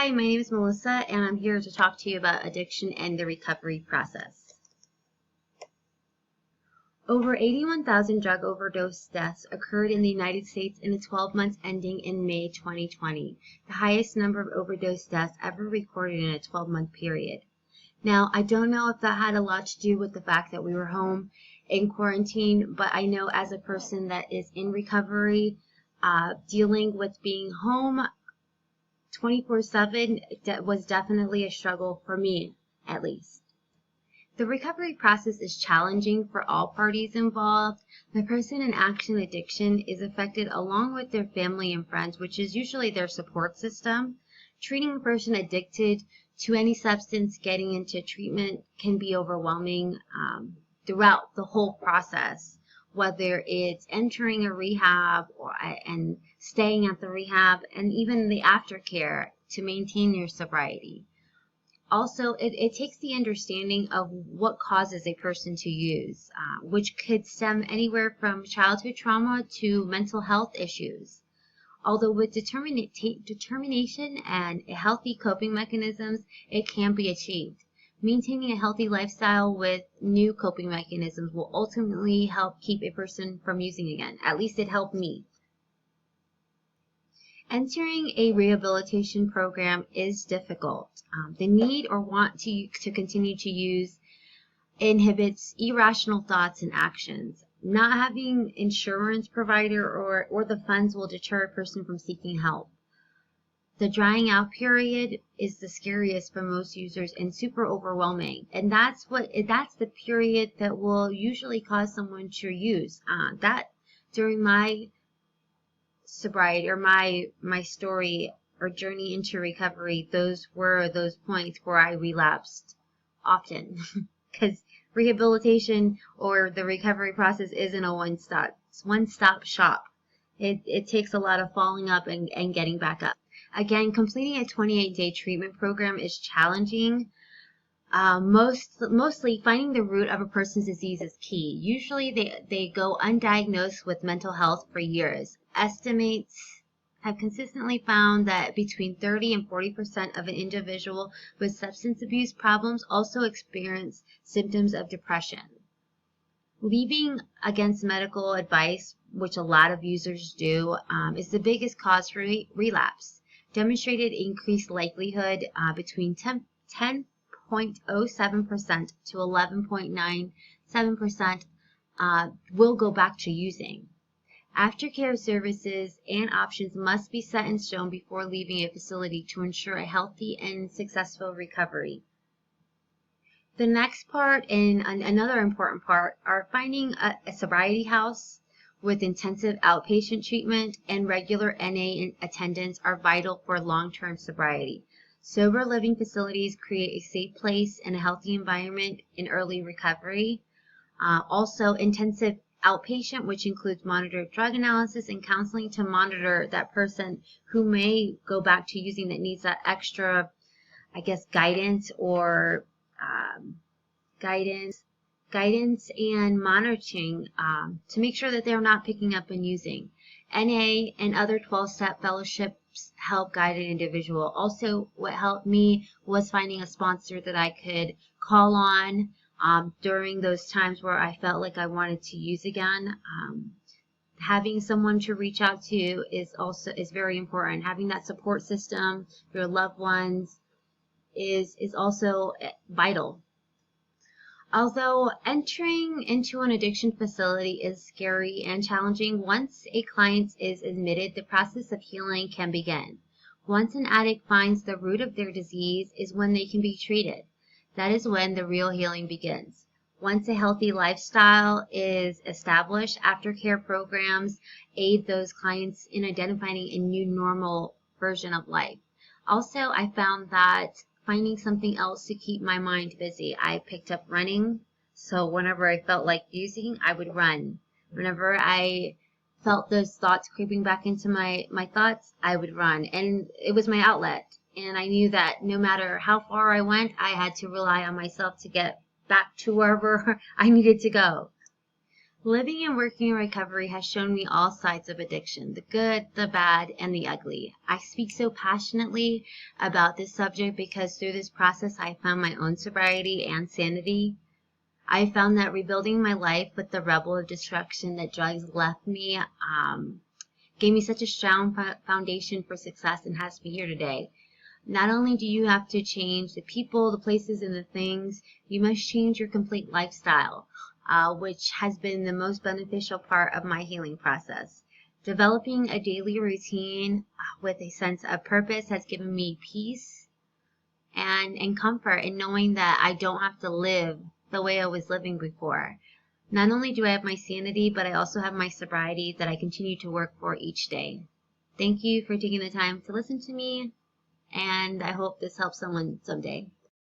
Hi, my name is Melissa, and I'm here to talk to you about addiction and the recovery process. Over 81,000 drug overdose deaths occurred in the United States in the 12 months ending in May 2020, the highest number of overdose deaths ever recorded in a 12-month period. Now, I don't know if that had a lot to do with the fact that we were home in quarantine, but I know as a person that is in recovery, dealing with being home 24/7 was definitely a struggle for me, at least. The recovery process is challenging for all parties involved. The person in action addiction is affected along with their family and friends, which is usually their support system. Treating a person addicted to any substance getting into treatment can be overwhelming throughout the whole process, whether it's entering a rehab and staying at the rehab and even the aftercare to maintain your sobriety. Also, it takes the understanding of what causes a person to use, which could stem anywhere from childhood trauma to mental health issues. Although with determination and healthy coping mechanisms, it can be achieved. Maintaining a healthy lifestyle with new coping mechanisms will ultimately help keep a person from using again. At least it helped me. Entering a rehabilitation program is difficult. The need or want to continue to use inhibits irrational thoughts and actions. Not having insurance provider or the funds will deter a person from seeking help. The drying out period is the scariest for most users and super overwhelming. And that's the period that will usually cause someone to use. That during my sobriety or my story or journey into recovery, those were those points where I relapsed often because rehabilitation or the recovery process isn't a one-stop shop. It takes a lot of following up and getting back up. Again, completing a 28-day treatment program is challenging. Mostly finding the root of a person's disease is key. Usually they go undiagnosed with mental health for years. Estimates have consistently found that between 30 and 40% of an individual with substance abuse problems also experience symptoms of depression. Leaving against medical advice, which a lot of users do, is the biggest cause for relapse. Demonstrated increased likelihood between 10.07% to 11.97% will go back to using. Aftercare services and options must be set in stone before leaving a facility to ensure a healthy and successful recovery. The next part and another important part are finding a sobriety house with intensive outpatient treatment and regular NA attendance are vital for long-term sobriety. Sober living facilities create a safe place and a healthy environment in early recovery. Also, intensive outpatient, which includes monitored drug analysis and counseling to monitor that person who may go back to using that needs that extra, guidance or guidance and monitoring to make sure that they're not picking up and using. NA and other 12-step fellowships help guide an individual. Also, what helped me was finding a sponsor that I could call on during those times where I felt like I wanted to use again. Having someone to reach out to is very important. Having that support system, your loved ones, is also vital. Although entering into an addiction facility is scary and challenging, once a client is admitted, the process of healing can begin. Once an addict finds the root of their disease is when they can be treated. That is when the real healing begins. Once a healthy lifestyle is established, aftercare programs aid those clients in identifying a new normal version of life. Also, I found that finding something else to keep my mind busy. I picked up running, so whenever I felt like using, I would run. Whenever I felt those thoughts creeping back into my thoughts, I would run, and it was my outlet. And I knew that no matter how far I went, I had to rely on myself to get back to wherever I needed to go. Living and working in recovery has shown me all sides of addiction, the good, the bad, and the ugly. I speak so passionately about this subject because through this process I found my own sobriety and sanity. I found that rebuilding my life with the rubble of destruction that drugs left me gave me such a strong foundation for success and has me here today. Not only do you have to change the people, the places, and the things, you must change your complete lifestyle, which has been the most beneficial part of my healing process. Developing a daily routine with a sense of purpose has given me peace and comfort in knowing that I don't have to live the way I was living before. Not only do I have my sanity, but I also have my sobriety that I continue to work for each day. Thank you for taking the time to listen to me, and I hope this helps someone someday.